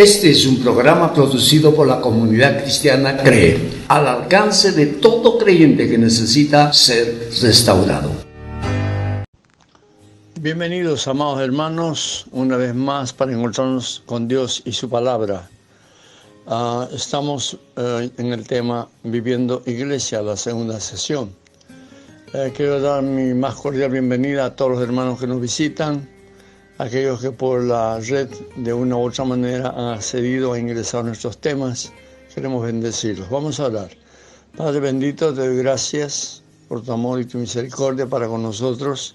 Este es un programa producido por la comunidad cristiana CREE, al alcance de todo creyente que necesita ser restaurado. Bienvenidos, amados hermanos, una vez más para encontrarnos con Dios y su palabra. Estamos en el tema Viviendo Iglesia, la segunda sesión. Quiero dar mi más cordial bienvenida a todos los hermanos que nos visitan, aquellos que por la red de una u otra manera han accedido a ingresar a nuestros temas. Queremos bendecirlos. Vamos a orar. Padre bendito, te doy gracias por tu amor y tu misericordia para con nosotros.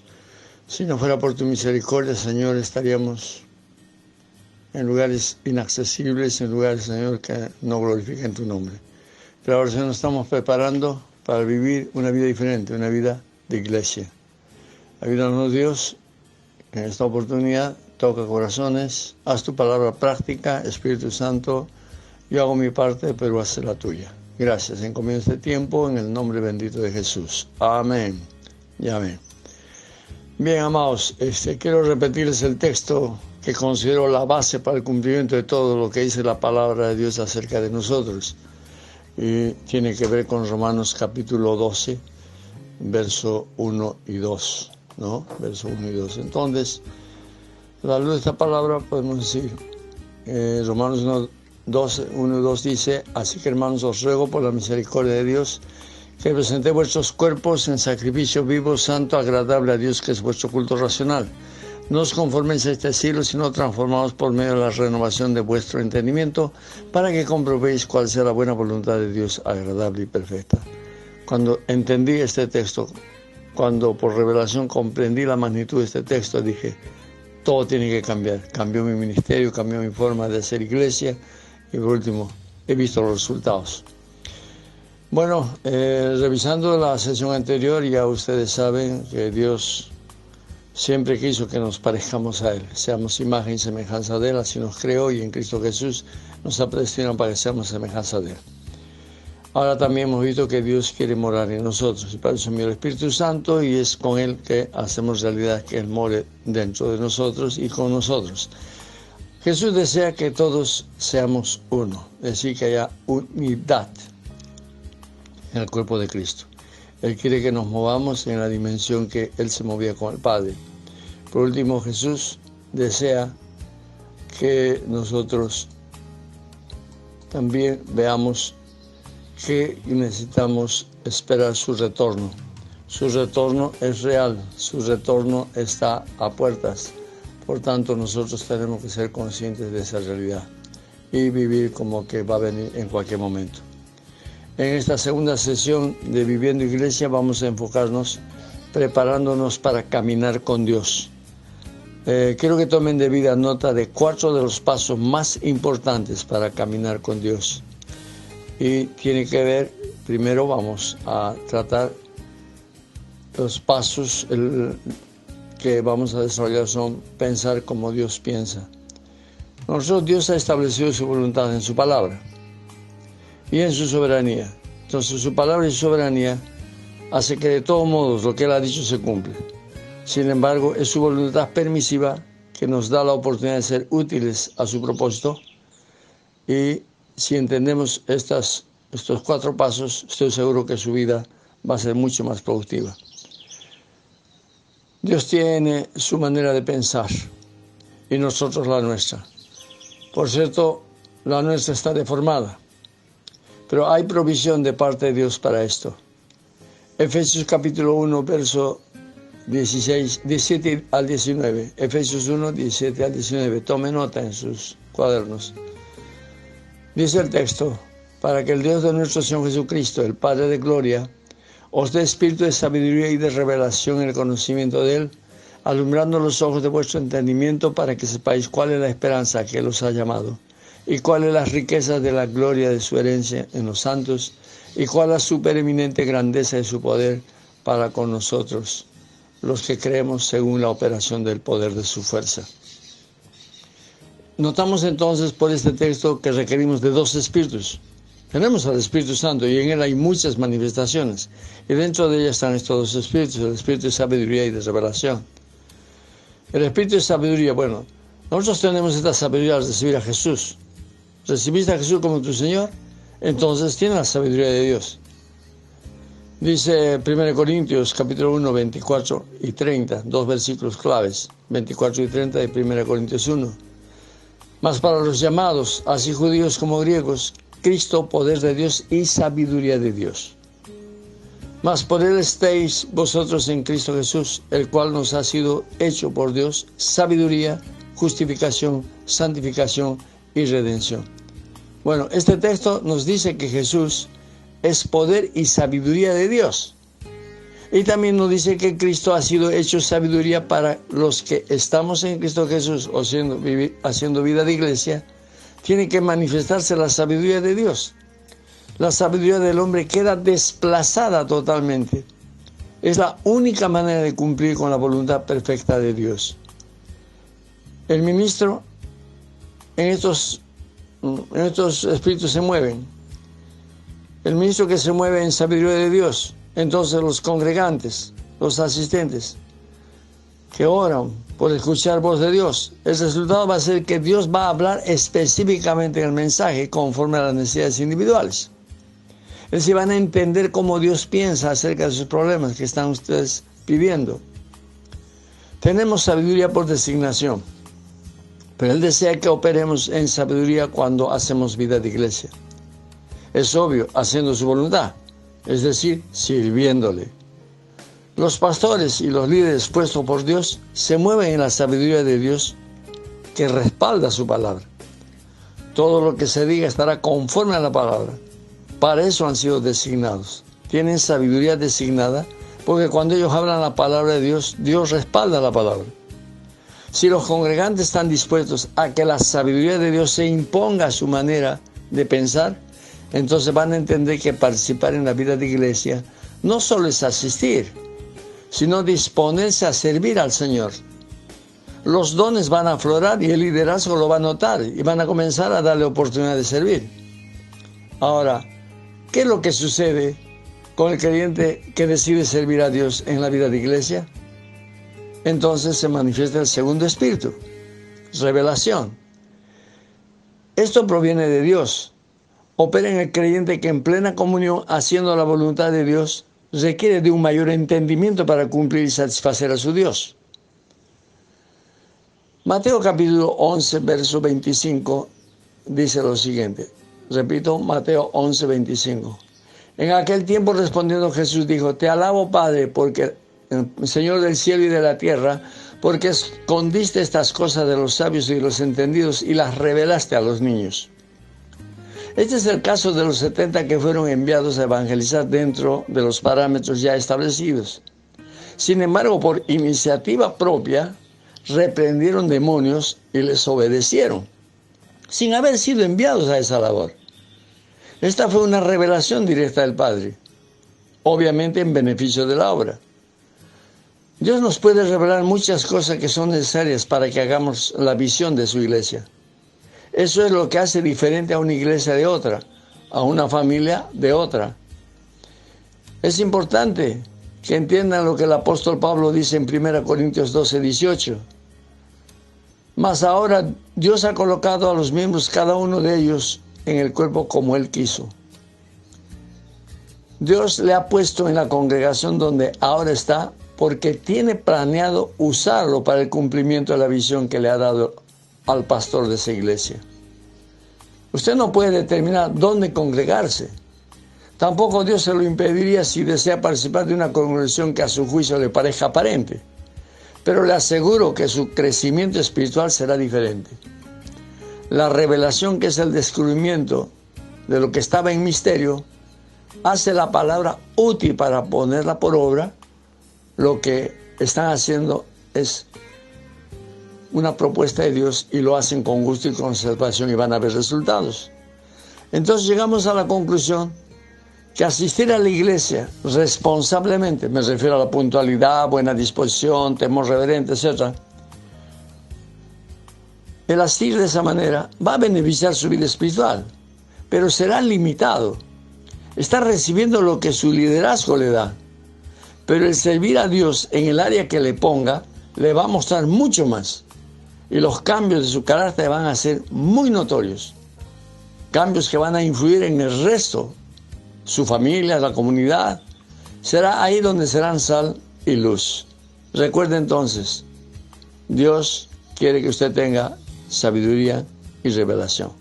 Si no fuera por tu misericordia, Señor, estaríamos en lugares inaccesibles, en lugares, Señor, que no glorifiquen tu nombre. Pero ahora, Señor, nos estamos preparando para vivir una vida diferente, una vida de iglesia. Ayúdanos, Dios, en esta oportunidad. Toca corazones, haz tu palabra práctica, Espíritu Santo. Yo hago mi parte, pero haz la tuya. Gracias. Encomiendo este tiempo en el nombre bendito de Jesús. Amén y amén. Bien, amados, quiero repetirles el texto que considero la base para el cumplimiento de todo lo que dice la palabra de Dios acerca de nosotros. Y tiene que ver con Romanos capítulo 12, verso 1 y 2, ¿no? Verso 1 y 2. Entonces, a la luz de esta palabra podemos decir, Romanos 1 y 2 dice: así que, hermanos, os ruego por la misericordia de Dios, que presentéis vuestros cuerpos en sacrificio vivo, santo, agradable a Dios, que es vuestro culto racional. No os conforméis a este siglo, sino transformaos por medio de la renovación de vuestro entendimiento, para que comprobéis cuál sea la buena voluntad de Dios, agradable y perfecta. Cuando entendí este texto, cuando por revelación comprendí la magnitud de este texto, dije, todo tiene que cambiar. Cambió mi ministerio, cambió mi forma de hacer iglesia, y por último, he visto los resultados. Bueno, revisando la sesión anterior, ya ustedes saben que Dios siempre quiso que nos parezcamos a Él, seamos imagen y semejanza de Él, así nos creó, y en Cristo Jesús nos ha predestinado para que seamos semejanza de Él. Ahora también hemos visto que Dios quiere morar en nosotros, y para eso envió el Espíritu Santo, y es con Él que hacemos realidad que Él more dentro de nosotros y con nosotros. Jesús desea que todos seamos uno, es decir, que haya unidad en el cuerpo de Cristo. Él quiere que nos movamos en la dimensión que Él se movía con el Padre. Por último, Jesús desea que nosotros también veamos que necesitamos esperar su retorno. Su retorno es real, su retorno está a puertas. Por tanto, nosotros tenemos que ser conscientes de esa realidad y vivir como que va a venir en cualquier momento. En esta segunda sesión de Viviendo Iglesia vamos a enfocarnos preparándonos para caminar con Dios. Quiero que tomen debida nota de 4 de los pasos más importantes para caminar con Dios. Y tiene que ver, primero vamos a tratar los pasos que vamos a desarrollar son pensar como Dios piensa. Nosotros, Dios ha establecido su voluntad en su palabra y en su soberanía. Entonces su palabra y su soberanía hace que de todos modos lo que Él ha dicho se cumple. Sin embargo, es su voluntad permisiva que nos da la oportunidad de ser útiles a su propósito, y si entendemos estos 4 pasos, estoy seguro que su vida va a ser mucho más productiva. Dios tiene su manera de pensar y nosotros la nuestra. Por cierto, la nuestra está deformada, pero hay provisión de parte de Dios para esto. Efesios capítulo 1, verso 17 al 19. Efesios 1, 17 al 19. Tome nota en sus cuadernos. Dice el texto: para que el Dios de nuestro Señor Jesucristo, el Padre de gloria, os dé espíritu de sabiduría y de revelación en el conocimiento de Él, alumbrando los ojos de vuestro entendimiento, para que sepáis cuál es la esperanza que Él os ha llamado, y cuáles las riquezas de la gloria de su herencia en los santos, y cuál la supereminente grandeza de su poder para con nosotros, los que creemos según la operación del poder de su fuerza. Notamos entonces por este texto que requerimos de 2 espíritus. Tenemos al Espíritu Santo y en Él hay muchas manifestaciones, y dentro de ellas están estos 2 espíritus, el espíritu de sabiduría y de revelación. El espíritu de sabiduría, bueno, nosotros tenemos esta sabiduría al recibir a Jesús. ¿Recibiste a Jesús como tu Señor? Entonces tienes la sabiduría de Dios. Dice 1 Corintios capítulo 1, 24 y 30, dos versículos claves, 24 y 30 de 1 Corintios 1. Mas para los llamados, así judíos como griegos, Cristo, poder de Dios y sabiduría de Dios. Mas por él estéis vosotros en Cristo Jesús, el cual nos ha sido hecho por Dios sabiduría, justificación, santificación y redención. Bueno, este texto nos dice que Jesús es poder y sabiduría de Dios. Y también nos dice que Cristo ha sido hecho sabiduría para los que estamos en Cristo Jesús o haciendo vida de iglesia. Tiene que manifestarse la sabiduría de Dios. La sabiduría del hombre queda desplazada totalmente. Es la única manera de cumplir con la voluntad perfecta de Dios. El ministro en estos espíritus se mueven. El ministro que se mueve en sabiduría de Dios, entonces los congregantes, los asistentes, que oran por escuchar voz de Dios, el resultado va a ser que Dios va a hablar específicamente en el mensaje conforme a las necesidades individuales. Es decir, van a entender cómo Dios piensa acerca de sus problemas que están ustedes pidiendo. Tenemos sabiduría por designación, pero Él desea que operemos en sabiduría cuando hacemos vida de iglesia. Es obvio, haciendo su voluntad, es decir, sirviéndole. Los pastores y los líderes puestos por Dios se mueven en la sabiduría de Dios que respalda su palabra. Todo lo que se diga estará conforme a la palabra. Para eso han sido designados. Tienen sabiduría designada porque cuando ellos hablan la palabra de Dios, Dios respalda la palabra. Si los congregantes están dispuestos a que la sabiduría de Dios se imponga a su manera de pensar, entonces van a entender que participar en la vida de iglesia no solo es asistir, sino disponerse a servir al Señor. Los dones van a aflorar y el liderazgo lo va a notar y van a comenzar a darle oportunidad de servir. Ahora, ¿qué es lo que sucede con el creyente que decide servir a Dios en la vida de iglesia? Entonces se manifiesta el segundo espíritu, revelación. Esto proviene de Dios. Opera en el creyente que en plena comunión, haciendo la voluntad de Dios, requiere de un mayor entendimiento para cumplir y satisfacer a su Dios. Mateo capítulo 11, verso 25, dice lo siguiente. Repito, Mateo 11, 25. En aquel tiempo respondiendo Jesús dijo, te alabo, Padre, porque Señor del cielo y de la tierra, porque escondiste estas cosas de los sabios y de los entendidos y las revelaste a los niños. Este es el caso de los 70 que fueron enviados a evangelizar dentro de los parámetros ya establecidos. Sin embargo, por iniciativa propia, reprendieron demonios y les obedecieron, sin haber sido enviados a esa labor. Esta fue una revelación directa del Padre, obviamente en beneficio de la obra. Dios nos puede revelar muchas cosas que son necesarias para que hagamos la visión de su iglesia. Eso es lo que hace diferente a una iglesia de otra, a una familia de otra. Es importante que entiendan lo que el apóstol Pablo dice en 1 Corintios 12, 18. Mas ahora Dios ha colocado a los miembros, cada uno de ellos, en el cuerpo como Él quiso. Dios le ha puesto en la congregación donde ahora está, porque tiene planeado usarlo para el cumplimiento de la visión que le ha dado al pastor de esa iglesia. Usted no puede determinar dónde congregarse. Tampoco Dios se lo impediría si desea participar de una congregación que a su juicio le parezca aparente. Pero le aseguro que su crecimiento espiritual será diferente. La revelación, que es el descubrimiento de lo que estaba en misterio, hace la palabra útil para ponerla por obra. Lo que están haciendo es una propuesta de Dios y lo hacen con gusto y conservación y van a ver resultados. Entonces llegamos a la conclusión que asistir a la iglesia responsablemente, me refiero a la puntualidad, buena disposición, temor reverente, etc. El asistir de esa manera va a beneficiar su vida espiritual, pero será limitado. Está recibiendo lo que su liderazgo le da, pero el servir a Dios en el área que le ponga le va a mostrar mucho más y los cambios de su carácter van a ser muy notorios. cambios que van a influir en el resto, su familia, la comunidad. Será ahí donde serán sal y luz. Recuerde entonces, Dios quiere que usted tenga sabiduría y revelación.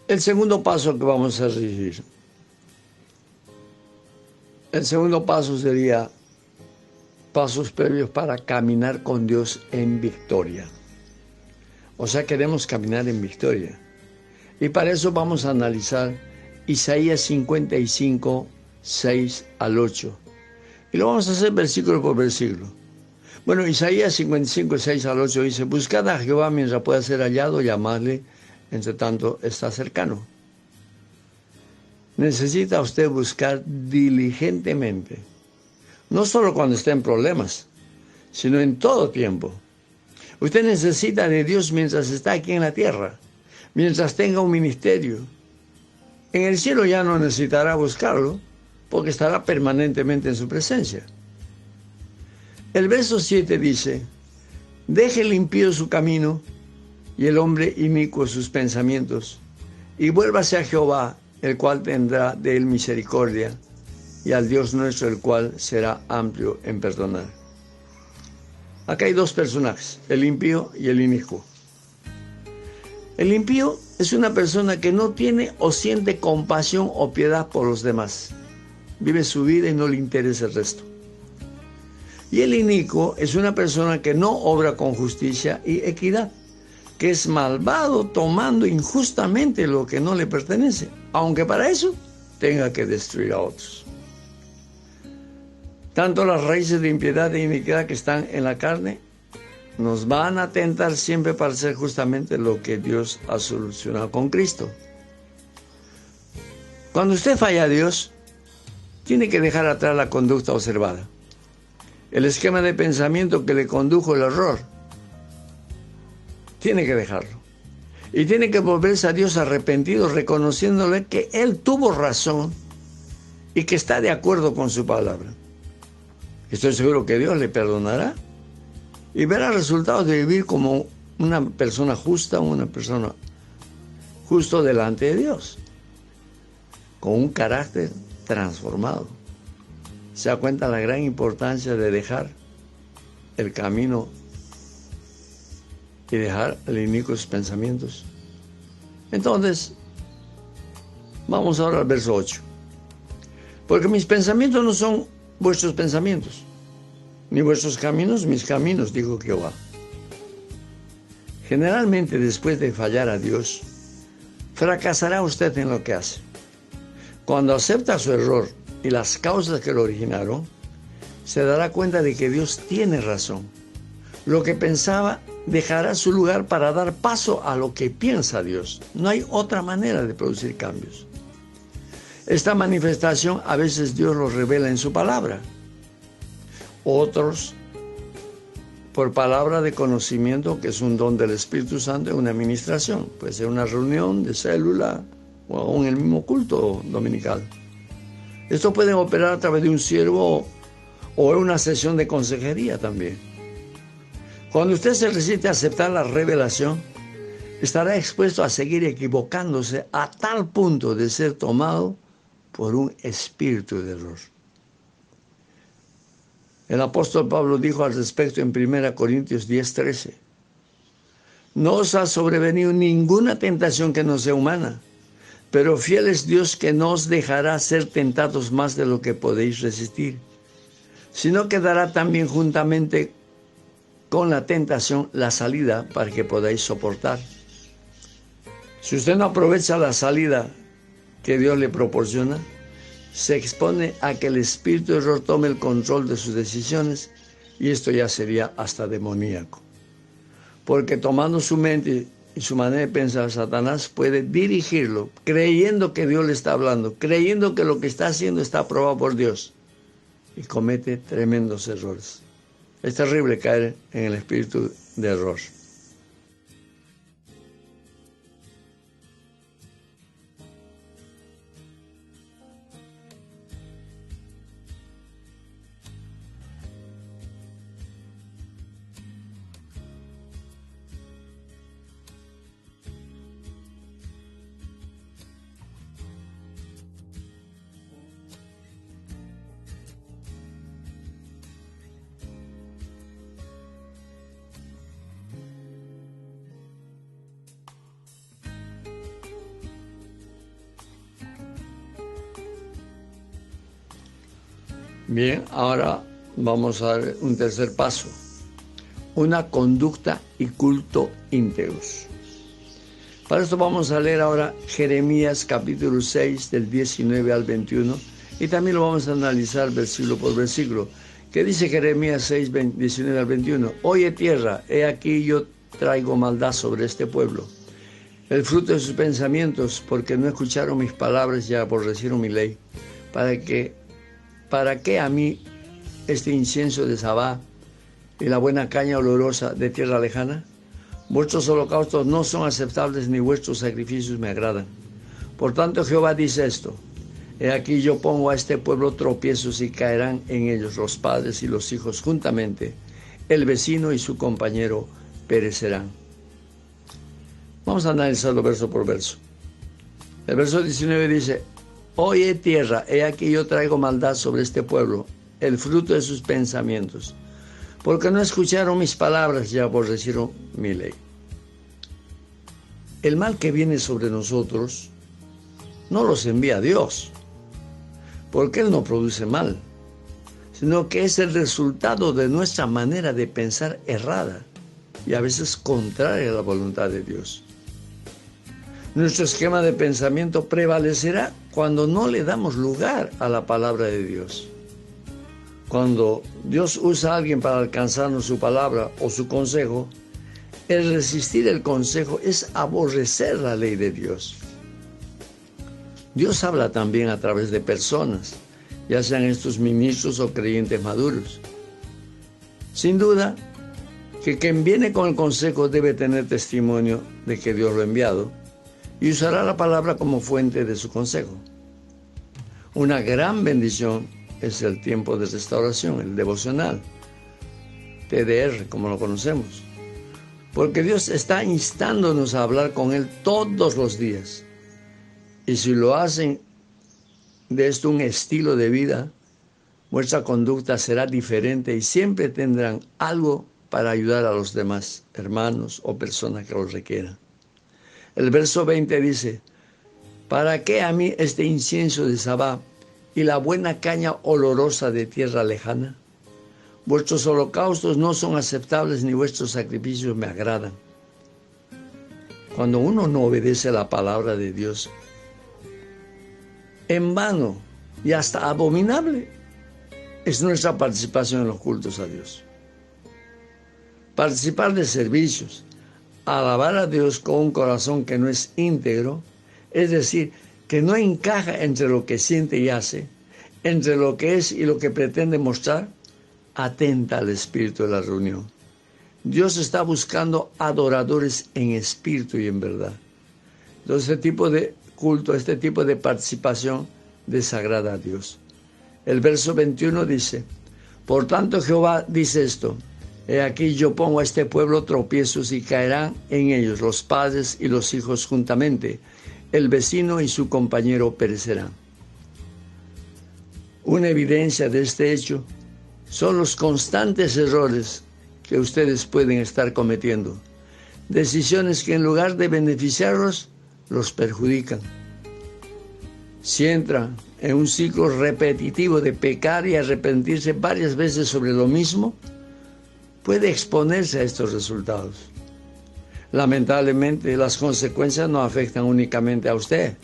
El segundo paso que vamos a recibir. El segundo paso sería pasos previos para caminar con Dios en victoria. O sea, queremos caminar en victoria. Y para eso vamos a analizar Isaías 55, 6 al 8. Y lo vamos a hacer versículo por versículo. Bueno, Isaías 55, 6 al 8 dice: buscad a Jehová mientras pueda ser hallado, llamadle, entre tanto está cercano. Necesita usted buscar diligentemente, no solo cuando esté en problemas, sino en todo tiempo. Usted necesita de Dios mientras está aquí en la tierra, mientras tenga un ministerio. En el cielo ya no necesitará buscarlo, porque estará permanentemente en su presencia. El verso 7 dice: deje el impío su camino y el hombre inicuo sus pensamientos, y vuélvase a Jehová, el cual tendrá de él misericordia, y al Dios nuestro, el cual será amplio en perdonar. Acá hay dos personajes, el impío y el inicuo. El impío es una persona que no tiene o siente compasión o piedad por los demás. Vive su vida y no le interesa el resto. Y el inicuo es una persona que no obra con justicia y equidad, que es malvado tomando injustamente lo que no le pertenece, aunque para eso tenga que destruir a otros. Tanto las raíces de impiedad e iniquidad que están en la carne nos van a tentar siempre para hacer justamente lo que Dios ha solucionado con Cristo. Cuando usted falla a Dios, tiene que dejar atrás la conducta observada, el esquema de pensamiento que le condujo al error. Tiene que dejarlo. Y tiene que volverse a Dios arrepentido, reconociéndole que Él tuvo razón y que está de acuerdo con su palabra. Estoy seguro que Dios le perdonará y verá resultados de vivir como una persona justa, una persona justo delante de Dios, con un carácter transformado. Se da cuenta la gran importancia de dejar el camino y dejar el inicuos pensamientos. Entonces, vamos ahora al verso 8. Porque mis pensamientos no son vuestros pensamientos, ni vuestros caminos mis caminos, dijo Jehová. Generalmente, después de fallar a Dios, fracasará usted en lo que hace. Cuando acepta su error y las causas que lo originaron, se dará cuenta de que Dios tiene razón. Lo que pensaba dejará su lugar para dar paso a lo que piensa Dios. No hay otra manera de producir cambios. Esta manifestación a veces Dios lo revela en su palabra. Otros por palabra de conocimiento, que es un don del Espíritu Santo en una administración. Puede ser una reunión de célula o aún el mismo culto dominical. Esto puede operar a través de un siervo o en una sesión de consejería también. Cuando usted se resiste a aceptar la revelación, estará expuesto a seguir equivocándose a tal punto de ser tomado por un espíritu de error. El apóstol Pablo dijo al respecto en 1 Corintios 10:13: no os ha sobrevenido ninguna tentación que no sea humana, pero fiel es Dios, que no os dejará ser tentados más de lo que podéis resistir, sino que dará también juntamente con la tentación la salida para que podáis soportar. Si usted no aprovecha la salida que Dios le proporciona, se expone a que el espíritu de error tome el control de sus decisiones, y esto ya sería hasta demoníaco. Porque tomando su mente y su manera de pensar, Satanás puede dirigirlo, creyendo que Dios le está hablando, creyendo que lo que está haciendo está aprobado por Dios, y comete tremendos errores. Es terrible caer en el espíritu de error. Bien, ahora vamos a dar un tercer paso. Una conducta y culto íntegros. Para esto vamos a leer ahora Jeremías capítulo 6 del 19 al 21 y también lo vamos a analizar versículo por versículo. ¿Qué dice Jeremías 6, 19 al 21? Oye tierra, he aquí yo traigo maldad sobre este pueblo, el fruto de sus pensamientos, porque no escucharon mis palabras y aborrecieron mi ley. ¿Para qué a mí este incienso de Sabá y la buena caña olorosa de tierra lejana? Vuestros holocaustos no son aceptables, ni vuestros sacrificios me agradan. Por tanto Jehová dice esto: he aquí yo pongo a este pueblo tropiezos y caerán en ellos los padres y los hijos juntamente, el vecino y su compañero perecerán. Vamos a analizarlo verso por verso. El verso 19 dice: oye tierra, he aquí yo traigo maldad sobre este pueblo, el fruto de sus pensamientos, porque no escucharon mis palabras y aborrecieron mi ley. El mal que viene sobre nosotros no los envía Dios, porque Él no produce mal, sino que es el resultado de nuestra manera de pensar errada y a veces contraria a la voluntad de Dios. Nuestro esquema de pensamiento prevalecerá cuando no le damos lugar a la palabra de Dios. Cuando Dios usa a alguien para alcanzarnos su palabra o su consejo, el resistir el consejo es aborrecer la ley de Dios. Dios habla también a través de personas, ya sean estos ministros o creyentes maduros. Sin duda, que quien viene con el consejo debe tener testimonio de que Dios lo ha enviado y usará la palabra como fuente de su consejo. Una gran bendición es el tiempo de restauración, el devocional, TDR, como lo conocemos, porque Dios está instándonos a hablar con Él todos los días. Y si lo hacen de esto un estilo de vida, vuestra conducta será diferente y siempre tendrán algo para ayudar a los demás hermanos o personas que lo requieran. El verso 20 dice: ¿para qué a mí este incienso de Sabá y la buena caña olorosa de tierra lejana? Vuestros holocaustos no son aceptables, ni vuestros sacrificios me agradan. Cuando uno no obedece la palabra de Dios, en vano y hasta abominable es nuestra participación en los cultos a Dios. Participar de servicios, alabar a Dios con un corazón que no es íntegro, es decir, que no encaja entre lo que siente y hace, entre lo que es y lo que pretende mostrar, atenta al espíritu de la reunión. Dios está buscando adoradores en espíritu y en verdad. Entonces, este tipo de culto, este tipo de participación desagrada a Dios. El verso 21 dice: por tanto Jehová dice esto: he aquí yo pongo a este pueblo tropiezos y caerán en ellos los padres y los hijos juntamente, el vecino y su compañero perecerán. Una evidencia de este hecho son los constantes errores que ustedes pueden estar cometiendo, decisiones que en lugar de beneficiarlos, los perjudican. Si entran en un ciclo repetitivo de pecar y arrepentirse varias veces sobre lo mismo, puede exponerse a estos resultados. Lamentablemente, las consecuencias no afectan únicamente a usted,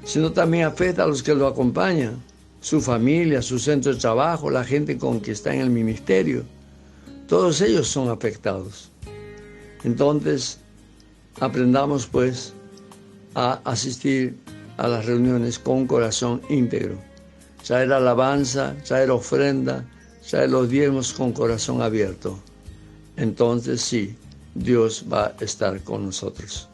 sino también afecta a los que lo acompañan, su familia, su centro de trabajo, la gente con que está en el ministerio. Todos ellos son afectados. Entonces, aprendamos pues a asistir a las reuniones con un corazón íntegro. Traer alabanza, traer ofrenda, traer los diezmos con corazón abierto. Entonces sí, Dios va a estar con nosotros.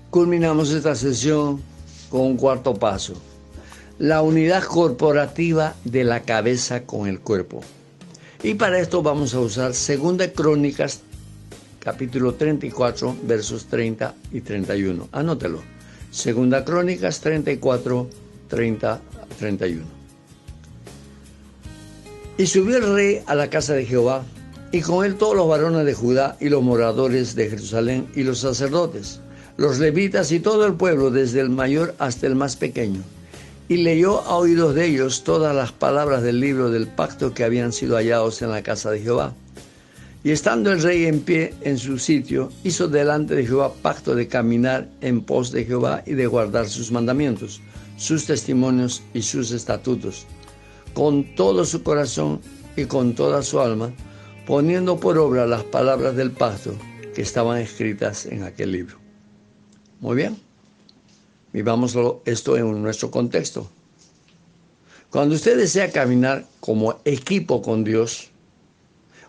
Culminamos esta sesión con un cuarto paso: la unidad corporativa de la cabeza con el cuerpo. Y para esto vamos a usar 2 Crónicas, capítulo 34, versos 30 y 31. Anótelo. 2 Crónicas 34, 30, 31. Y subió el rey a la casa de Jehová, y con él todos los varones de Judá y los moradores de Jerusalén y los sacerdotes, los levitas y todo el pueblo, desde el mayor hasta el más pequeño. Y leyó a oídos de ellos todas las palabras del libro del pacto que habían sido hallados en la casa de Jehová. Y estando el rey en pie en su sitio, hizo delante de Jehová pacto de caminar en pos de Jehová y de guardar sus mandamientos, sus testimonios y sus estatutos, con todo su corazón y con toda su alma, poniendo por obra las palabras del pacto que estaban escritas en aquel libro. Muy bien, vivamos esto en nuestro contexto. Cuando usted desea caminar como equipo con Dios,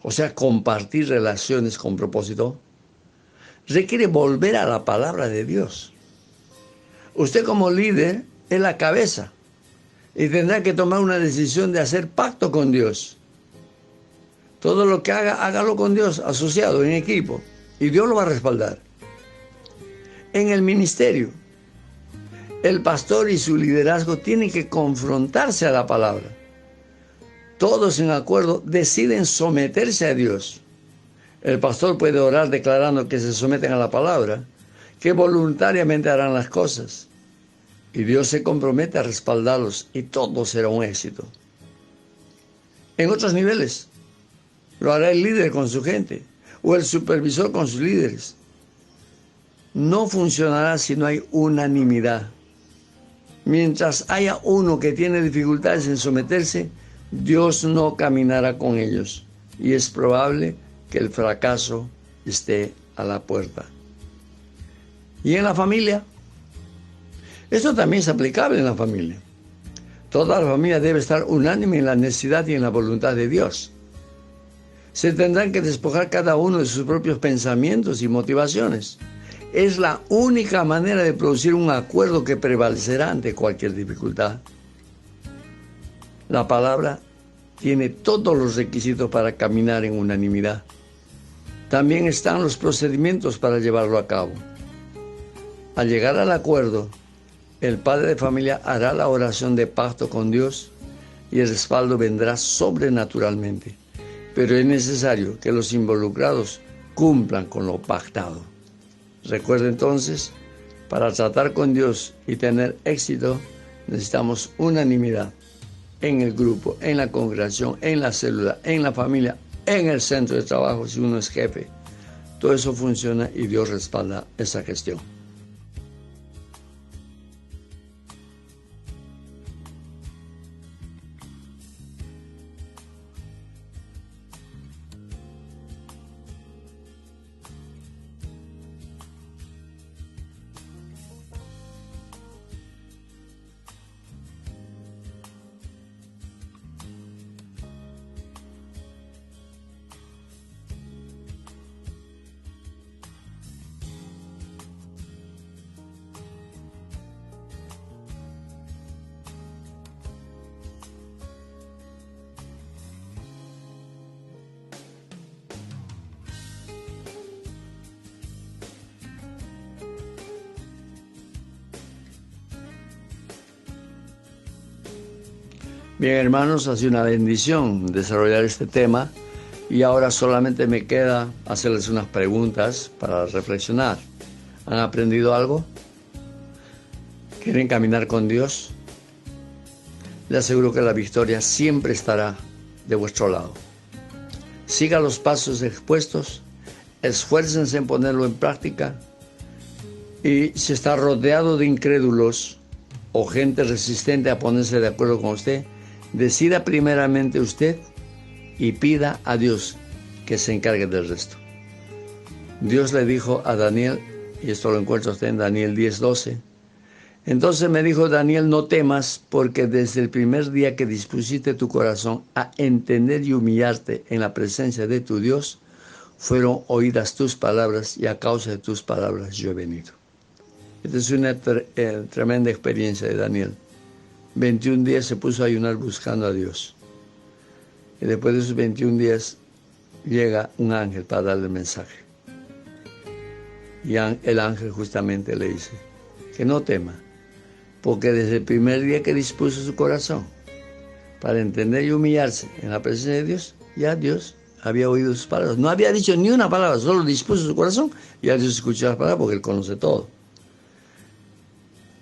o sea, compartir relaciones con propósito, requiere volver a la palabra de Dios. Usted como líder es la cabeza y tendrá que tomar una decisión de hacer pacto con Dios. Todo lo que haga, hágalo con Dios, asociado, en equipo, y Dios lo va a respaldar. En el ministerio, el pastor y su liderazgo tienen que confrontarse a la palabra. Todos en acuerdo deciden someterse a Dios. El pastor puede orar declarando que se someten a la palabra, que voluntariamente harán las cosas, y Dios se compromete a respaldarlos y todo será un éxito. En otros niveles, lo hará el líder con su gente o el supervisor con sus líderes. No funcionará si no hay unanimidad. Mientras haya uno que tiene dificultades en someterse, Dios no caminará con ellos y es probable que el fracaso esté a la puerta. Y en la familia, esto también es aplicable en la familia. Toda la familia debe estar unánime en la necesidad y en la voluntad de Dios. Se tendrán que despojar cada uno de sus propios pensamientos y motivaciones. Es la única manera de producir un acuerdo que prevalecerá ante cualquier dificultad. La palabra tiene todos los requisitos para caminar en unanimidad. También están los procedimientos para llevarlo a cabo. Al llegar al acuerdo, el padre de familia hará la oración de pacto con Dios y el respaldo vendrá sobrenaturalmente. Pero es necesario que los involucrados cumplan con lo pactado. Recuerde entonces, para tratar con Dios y tener éxito, necesitamos unanimidad en el grupo, en la congregación, en la célula, en la familia, en el centro de trabajo, si uno es jefe. Todo eso funciona y Dios respalda esa gestión. Bien, hermanos, ha sido una bendición desarrollar este tema y ahora solamente me queda hacerles unas preguntas para reflexionar. ¿Han aprendido algo? ¿Quieren caminar con Dios? Les aseguro que la victoria siempre estará de vuestro lado. Siga los pasos expuestos, esfuércense en ponerlo en práctica, y si está rodeado de incrédulos o gente resistente a ponerse de acuerdo con usted, decida primeramente usted y pida a Dios que se encargue del resto. Dios le dijo a Daniel, y esto lo encuentra usted en Daniel 10:12, entonces me dijo Daniel, no temas, porque desde el primer día que dispusiste tu corazón a entender y humillarte en la presencia de tu Dios, fueron oídas tus palabras, y a causa de tus palabras yo he venido. Esta es una tremenda experiencia de Daniel. 21 días se puso a ayunar buscando a Dios. Y después de esos 21 días llega un ángel para darle el mensaje. Y el ángel justamente le dice que no tema, porque desde el primer día que dispuso su corazón para entender y humillarse en la presencia de Dios, ya Dios había oído sus palabras. No había dicho ni una palabra, solo dispuso su corazón y ya Dios escuchó las palabras porque Él conoce todo.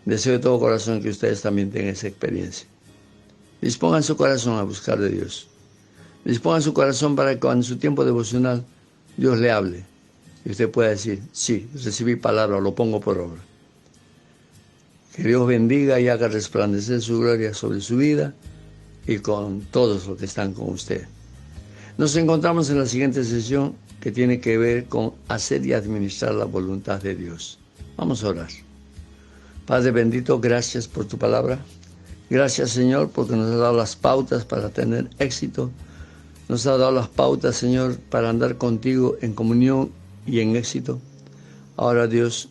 Deseo de todo corazón que ustedes también tengan esa experiencia. Dispongan su corazón a buscar de Dios. Dispongan su corazón para que cuando en su tiempo devocional Dios le hable y usted pueda decir, sí, recibí palabra, lo pongo por obra. Que Dios bendiga y haga resplandecer su gloria sobre su vida y con todos los que están con usted. Nos encontramos en la siguiente sesión que tiene que ver con hacer y administrar la voluntad de Dios. Vamos a orar. Padre bendito, gracias por tu palabra. Gracias, Señor, porque nos has dado las pautas para tener éxito. Nos has dado las pautas, Señor, para andar contigo en comunión y en éxito. Ahora, Dios,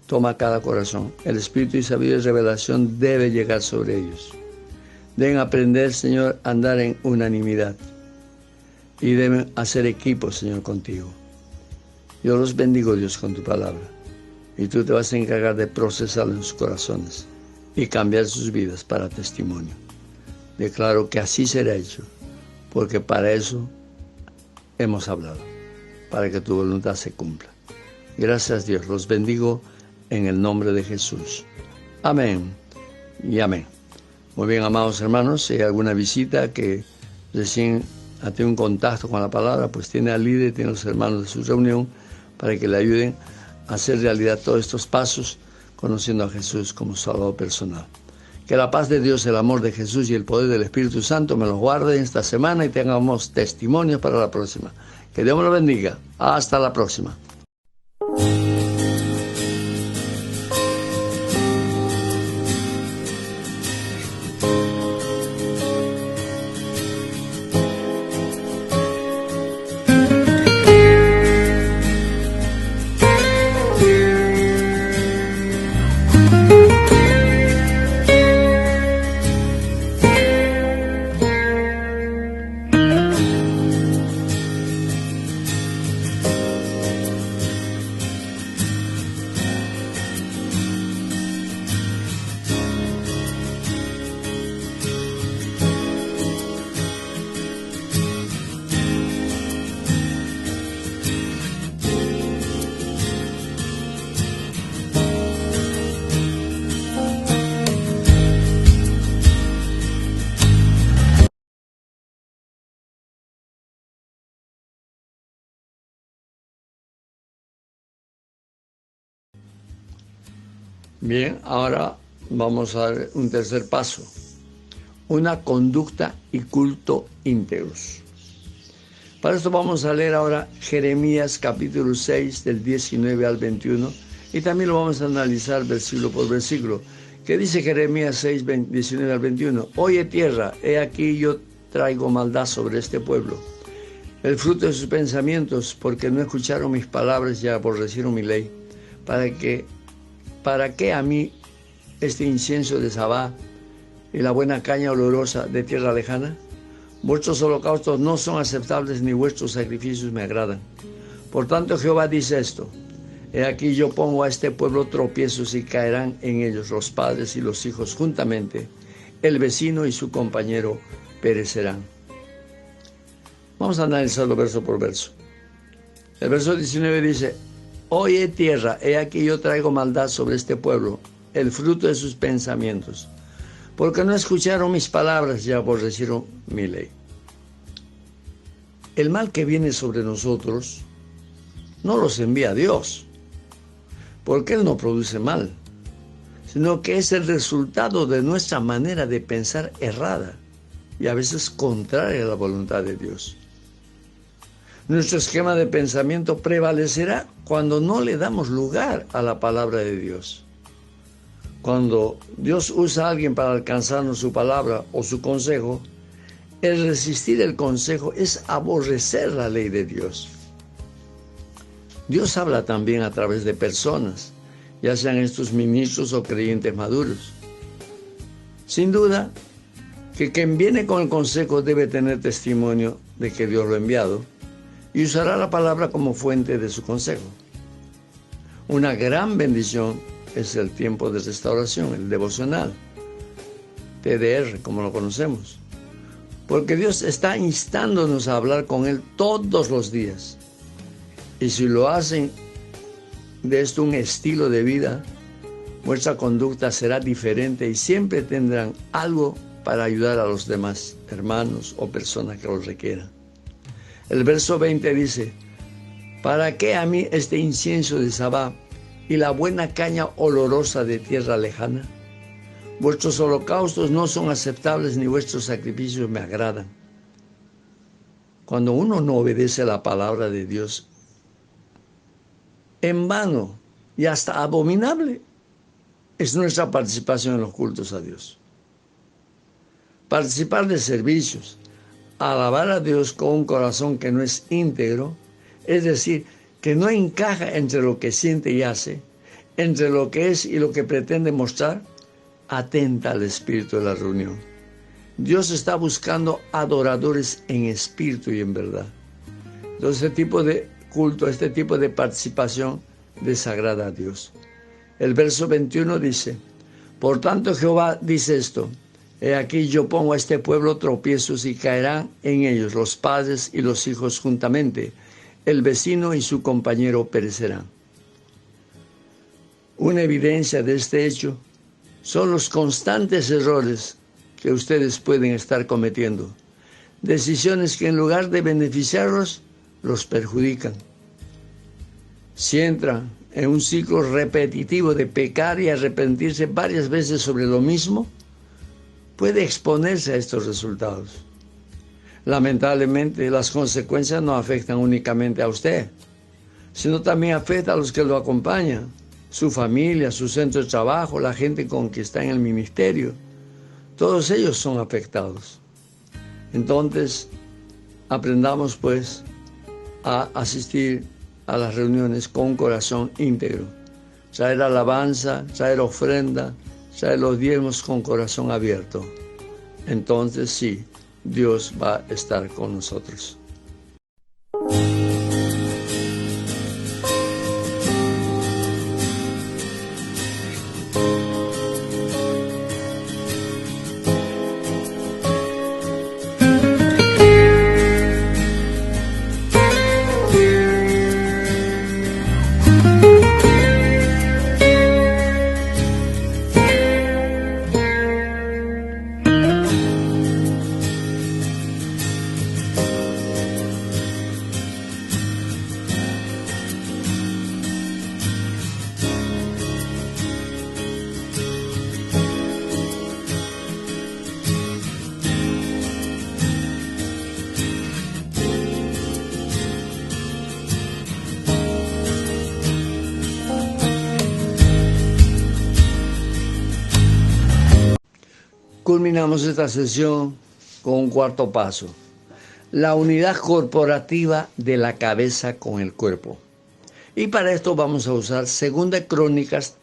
toma cada corazón. El espíritu y sabiduría y revelación debe llegar sobre ellos. Deben aprender, Señor, a andar en unanimidad. Y deben hacer equipo, Señor, contigo. Yo los bendigo, Dios, con tu palabra. Y tú te vas a encargar de procesarlo en sus corazones y cambiar sus vidas para testimonio. Declaro que así será hecho, porque para eso hemos hablado, para que tu voluntad se cumpla. Gracias, Dios. Los bendigo en el nombre de Jesús. Amén y amén. Muy bien, amados hermanos, si hay alguna visita que recién ha tenido un contacto con la palabra, pues tiene al líder, tiene a los hermanos de su reunión para que le ayuden a hacer realidad todos estos pasos, conociendo a Jesús como Salvador personal. Que la paz de Dios, el amor de Jesús y el poder del Espíritu Santo me los guarden esta semana y tengamos testimonios para la próxima. Que Dios me lo bendiga. Hasta la próxima. Bien, ahora vamos a dar un tercer paso. Una conducta y culto íntegros. Para esto vamos a leer ahora Jeremías capítulo 6 del 19 al 21 y también lo vamos a analizar versículo por versículo. ¿Qué dice Jeremías 6, 19 al 21? Oye tierra, he aquí yo traigo maldad sobre este pueblo, el fruto de sus pensamientos, porque no escucharon mis palabras y aborrecieron mi ley. ¿Para qué a mí este incienso de Sabá y la buena caña olorosa de tierra lejana? Vuestros holocaustos no son aceptables, ni vuestros sacrificios me agradan. Por tanto, Jehová dice esto: he aquí yo pongo a este pueblo tropiezos y caerán en ellos los padres y los hijos juntamente, el vecino y su compañero perecerán. Vamos a analizarlo verso por verso. El verso 19 dice: Oye tierra, he aquí yo traigo maldad sobre este pueblo, el fruto de sus pensamientos, porque no escucharon mis palabras y aborrecieron mi ley. El mal que viene sobre nosotros no los envía Dios, porque Él no produce mal, sino que es el resultado de nuestra manera de pensar errada y a veces contraria a la voluntad de Dios. Nuestro esquema de pensamiento prevalecerá cuando no le damos lugar a la palabra de Dios. Cuando Dios usa a alguien para alcanzarnos su palabra o su consejo, el resistir el consejo es aborrecer la ley de Dios. Dios habla también a través de personas, ya sean estos ministros o creyentes maduros. Sin duda que quien viene con el consejo debe tener testimonio de que Dios lo ha enviado y usará la palabra como fuente de su consejo. Una gran bendición es el tiempo de restauración, el devocional, TDR, como lo conocemos, porque Dios está instándonos a hablar con Él todos los días. Y si lo hacen de esto un estilo de vida, vuestra conducta será diferente y siempre tendrán algo para ayudar a los demás hermanos o personas que lo requieran. El verso 20 dice: ¿Para qué a mí este incienso de Sabá y la buena caña olorosa de tierra lejana? Vuestros holocaustos no son aceptables, ni vuestros sacrificios me agradan. Cuando uno no obedece la palabra de Dios, en vano y hasta abominable es nuestra participación en los cultos a Dios. Participar de servicios, alabar a Dios con un corazón que no es íntegro, es decir, que no encaja entre lo que siente y hace, entre lo que es y lo que pretende mostrar, atenta al espíritu de la reunión. Dios está buscando adoradores en espíritu y en verdad. Entonces, este tipo de culto, este tipo de participación desagrada a Dios. El verso 21 dice: Por tanto Jehová dice esto: He aquí yo pongo a este pueblo tropiezos y caerán en ellos los padres y los hijos juntamente, el vecino y su compañero perecerán. Una evidencia de este hecho son los constantes errores que ustedes pueden estar cometiendo, decisiones que en lugar de beneficiarlos, los perjudican. Si entran en un ciclo repetitivo de pecar y arrepentirse varias veces sobre lo mismo, puede exponerse a estos resultados. Lamentablemente, las consecuencias no afectan únicamente a usted, sino también afecta a los que lo acompañan, su familia, su centro de trabajo, la gente con que está en el ministerio. Todos ellos son afectados. Entonces, aprendamos pues a asistir a las reuniones con un corazón íntegro, traer alabanza, traer ofrenda, traer los diezmos con corazón abierto. Entonces sí, Dios va a estar con nosotros. Culminamos esta sesión con un cuarto paso: la unidad corporativa de la cabeza con el cuerpo. Y para esto vamos a usar 2 Crónicas,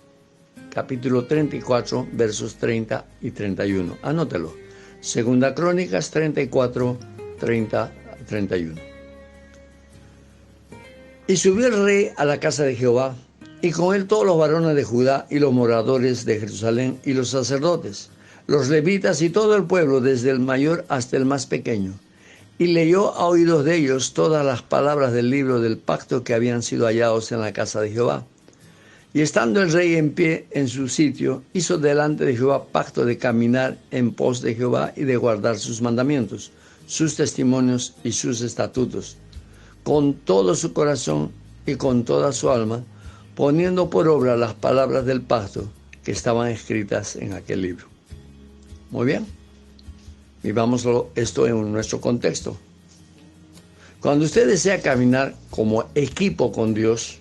capítulo 34, versos 30 y 31. Anótelo. 2 Crónicas 34, 30 y 31. Y subió el rey a la casa de Jehová, y con él todos los varones de Judá y los moradores de Jerusalén y los sacerdotes, los levitas y todo el pueblo, desde el mayor hasta el más pequeño. Y leyó a oídos de ellos todas las palabras del libro del pacto que habían sido hallados en la casa de Jehová. Y estando el rey en pie en su sitio, hizo delante de Jehová pacto de caminar en pos de Jehová y de guardar sus mandamientos, sus testimonios y sus estatutos, con todo su corazón y con toda su alma, poniendo por obra las palabras del pacto que estaban escritas en aquel libro. Muy bien. Y vamos esto en nuestro contexto. Cuando usted desea caminar como equipo con Dios,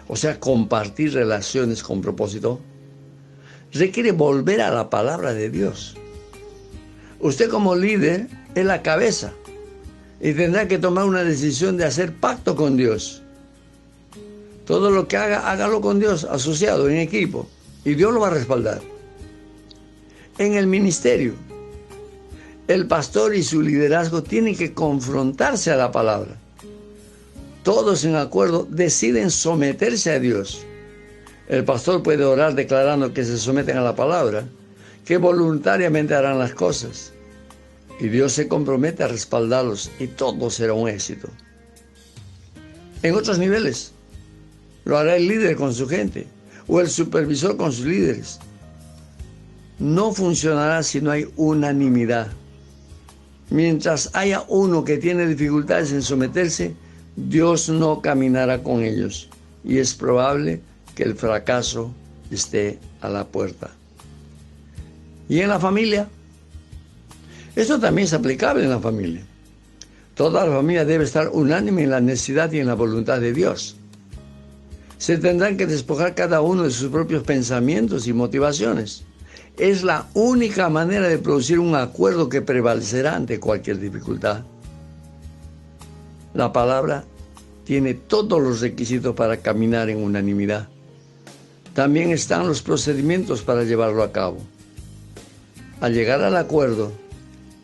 o sea, compartir relaciones con propósito, requiere volver a la palabra de Dios. Usted como líder es la cabeza y tendrá que tomar una decisión de hacer pacto con Dios. Todo lo que haga, hágalo con Dios, asociado, en equipo, y Dios lo va a respaldar. En el ministerio, el pastor y su liderazgo tienen que confrontarse a la palabra. Todos en acuerdo deciden someterse a Dios. El pastor puede orar declarando que se someten a la palabra, que voluntariamente harán las cosas. Y Dios se compromete a respaldarlos y todo será un éxito. En otros niveles, lo hará el líder con su gente o el supervisor con sus líderes. No funcionará si no hay unanimidad. Mientras haya uno que tiene dificultades en someterse, Dios no caminará con ellos y es probable que el fracaso esté a la puerta. Y en la familia, esto también es aplicable en la familia. Toda la familia debe estar unánime en la necesidad y en la voluntad de Dios. Se tendrán que despojar cada uno de sus propios pensamientos y motivaciones. Es la única manera de producir un acuerdo que prevalecerá ante cualquier dificultad. La palabra tiene todos los requisitos para caminar en unanimidad. También están los procedimientos para llevarlo a cabo. Al llegar al acuerdo,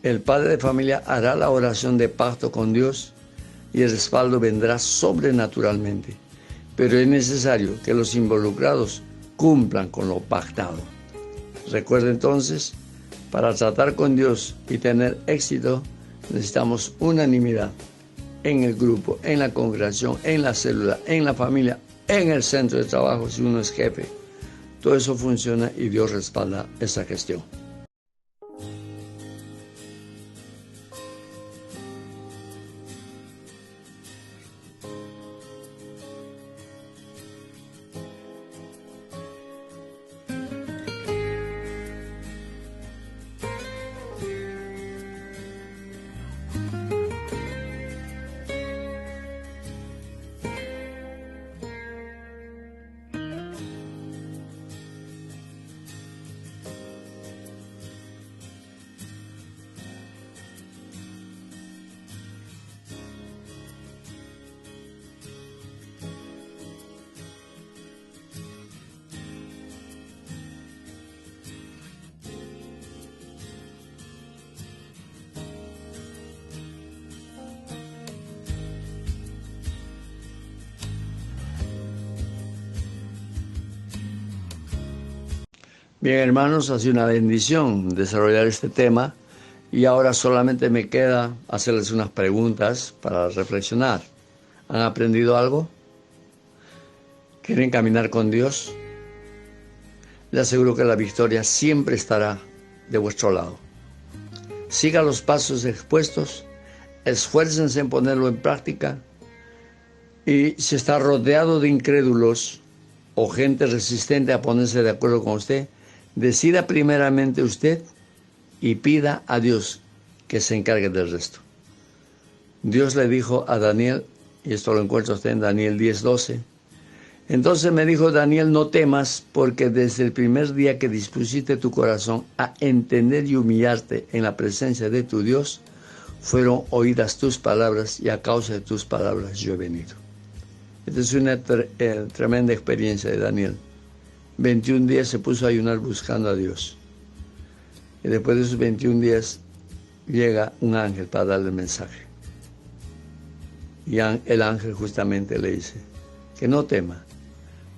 el padre de familia hará la oración de pacto con Dios y el respaldo vendrá sobrenaturalmente. Pero es necesario que los involucrados cumplan con lo pactado. Recuerda entonces, para tratar con Dios y tener éxito, necesitamos unanimidad en el grupo, en la congregación, en la célula, en la familia, en el centro de trabajo, si uno es jefe. Todo eso funciona y Dios respalda esa gestión. Bien, hermanos, ha sido una bendición desarrollar este tema y ahora solamente me queda hacerles unas preguntas para reflexionar. ¿Han aprendido algo? ¿Quieren caminar con Dios? Les aseguro que la victoria siempre estará de vuestro lado. Siga los pasos expuestos, esfuércense en ponerlo en práctica y si está rodeado de incrédulos o gente resistente a ponerse de acuerdo con usted, decida primeramente usted y pida a Dios que se encargue del resto. Dios le dijo a Daniel, y esto lo encuentra usted en Daniel 10:12, entonces me dijo Daniel, no temas, porque desde el primer día que dispusiste tu corazón a entender y humillarte en la presencia de tu Dios, fueron oídas tus palabras y a causa de tus palabras yo he venido. Esta es una tremenda experiencia de Daniel. 21 días se puso a ayunar buscando a Dios. Y después de esos 21 días llega un ángel para darle el mensaje. Y el ángel justamente le dice que no tema,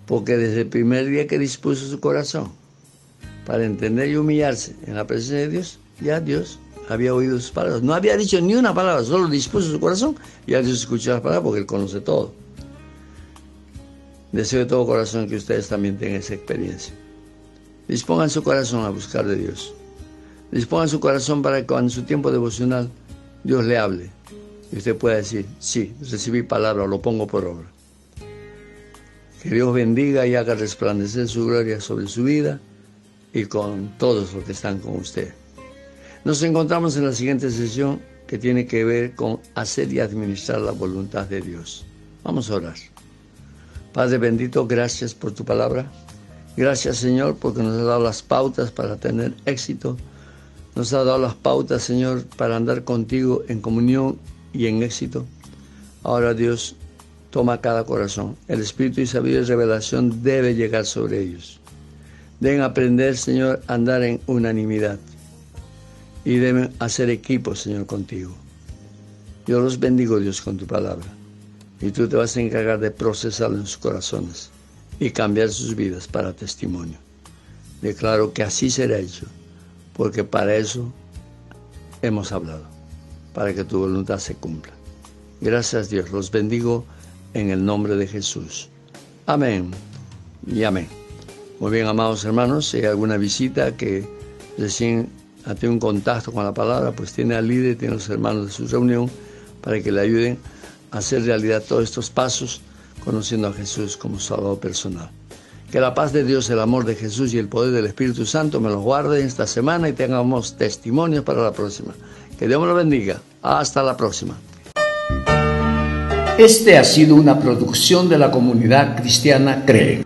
porque desde el primer día que dispuso su corazón para entender y humillarse en la presencia de Dios, ya Dios había oído sus palabras. No había dicho ni una palabra, solo dispuso su corazón y ya Dios escuchó las palabras porque Él conoce todo. Deseo de todo corazón que ustedes también tengan esa experiencia. Dispongan su corazón a buscar de Dios. Dispongan su corazón para que cuando en su tiempo devocional Dios le hable y usted pueda decir, sí, recibí palabra, lo pongo por obra. Que Dios bendiga y haga resplandecer su gloria sobre su vida y con todos los que están con usted. Nos encontramos en la siguiente sesión que tiene que ver con hacer y administrar la voluntad de Dios. Vamos a orar. Padre bendito, gracias por tu palabra. Gracias, Señor, porque nos has dado las pautas para tener éxito. Nos has dado las pautas, Señor, para andar contigo en comunión y en éxito. Ahora, Dios, toma cada corazón. El espíritu y sabiduría y revelación debe llegar sobre ellos. Deben aprender, Señor, a andar en unanimidad. Y deben hacer equipo, Señor, contigo. Yo los bendigo, Dios, con tu palabra. Y tú te vas a encargar de procesarlo en sus corazones y cambiar sus vidas para testimonio. Declaro que así será hecho, porque para eso hemos hablado, para que tu voluntad se cumpla. Gracias, Dios. Los bendigo en el nombre de Jesús. Amén y amén. Muy bien, amados hermanos, si hay alguna visita que recién ha tenido un contacto con la palabra, pues tiene al líder, tiene a los hermanos de su reunión para que le ayuden a hacer realidad todos estos pasos, conociendo a Jesús como Salvador personal. Que la paz de Dios, el amor de Jesús y el poder del Espíritu Santo me los guarde esta semana y tengamos testimonios para la próxima. Que Dios me lo bendiga. Hasta la próxima. Este ha sido una producción de la Comunidad Cristiana CREE.